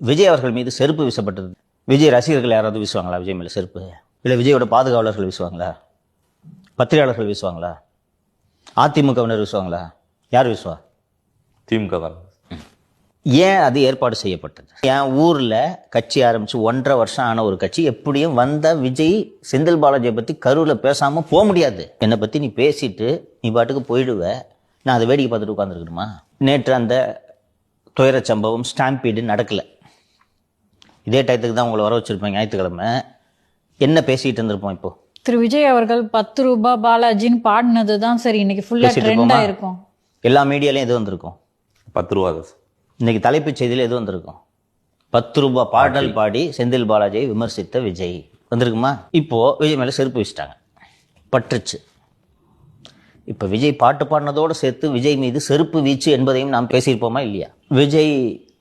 விஜய் அவர்கள் மீது செருப்பு வீசப்பட்டது. விஜய் ரசிகர்கள் யாராவது வீசுவாங்களா விஜய் மேல செருப்பு? இல்லை விஜயோட பாதுகாவலர்கள் வீசுவாங்களா? பத்திரிகையாளர்கள் வீசுவாங்களா? அதிமுகவினர் வீசுவாங்களா? யார் வீசுவா? திமுக தான். ஏன் அது ஏற்பாடு செய்யப்பட்டது? என் ஊர்ல கட்சி ஆரம்பிச்சு 1.5 வருஷம் ஆன ஒரு கட்சி எப்படியும் வந்த விஜய் செந்தில் பாலாஜியை பத்தி கரூர்ல பேசாம போக முடியாது. என்னை பத்தி நீ பேசிட்டு நீ பாட்டுக்கு போயிடுவ, நான் அதை வேடிக்கை பார்த்துட்டு உட்காந்துருக்கணுமா? நேற்று அந்த துயர சம்பவம் ஸ்டாம்பீடு நடக்கல. இதே டயத்துக்கு தான் உங்களை வர வச்சிருப்பேன் ஞாயிற்றுக்கிழமை. என்ன பேசிட்டு இருந்திருப்போம்? இப்போ திரு விஜய் அவர்கள் 10 ரூபாய் பாலாஜின்னு பாடினது தான் சரி இன்னைக்கு ஃபுல்லா ட்ரெண்ட் ஆயிருக்கும். எல்லா மீடியாலையும் எது வந்திருக்கும்? 10 ரூபா தான். இன்னைக்கு தலைப்புச் செய்தியில் எது வந்திருக்கும்? 10 ரூபாய் பாடல் பாடி செந்தில் பாலாஜியை விமர்சித்த விஜய் வந்திருக்குமா? இப்போ விஜய் மேல செருப்பு வச்சுட்டாங்க, பற்றுச்சு. இப்ப விஜய் பாட்டு பாடினதோடு சேர்த்து விஜய் மீது செருப்பு வீச்சு என்பதையும் நாம் பேசியிருப்போமா இல்லையா? விஜய்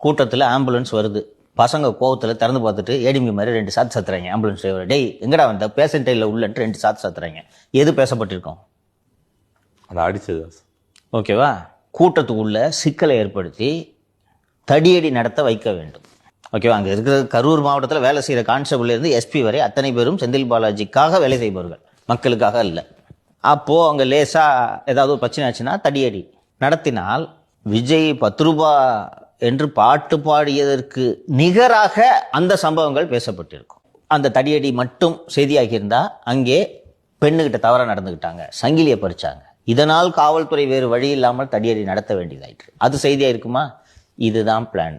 கூட்டத்தில் ஆம்புலன்ஸ் வருது, பசங்க கோவத்தில் திறந்து பார்த்துட்டு ஏடிமி மாதிரி 2 சாத்து சாத்துறாங்க. ஆம்புலன்ஸ் டிரைவர், டேய் எங்கடா வந்த பேசண்ட் இல்லை உள்ளன்ட்டு 2 சாத்து சாத்துறாங்க. எது பேசப்பட்டிருக்கோம்? அதை அடிச்சது. ஓகேவா? கூட்டத்துக்குள்ள சிக்கலை ஏற்படுத்தி தடியடி நடத்த வைக்க வேண்டும். ஓகேவா? அங்கே இருக்கிற கரூர் மாவட்டத்தில் வேலை செய்கிற கான்ஸ்டபிள் இருந்து எஸ்பி வரை அத்தனை பேரும் செந்தில் பாலாஜிக்காக வேலை செய்பவர்கள், மக்களுக்காக இல்லை. அப்போது அங்கே லேசாக ஏதாவது ஒரு பிரச்சனை ஆச்சுன்னா தடியடி நடத்தினால் விஜய் 10 ரூபா என்று பாட்டு பாடியதற்கு நிகராக அந்த சம்பவங்கள் பேசப்பட்டிருக்கும். அந்த தடியடி மட்டும் செய்தியாகியிருந்தா அங்கே பெண்ணுகிட்ட தவறாக நடந்துக்கிட்டாங்க, சங்கிலியை பறிச்சாங்க, இதனால் காவல்துறை வேறு வழி இல்லாமல் தடியடி நடத்த வேண்டியதாயிற்று, அது செய்தியாக இருக்குமா? இதுதான் பிளான்.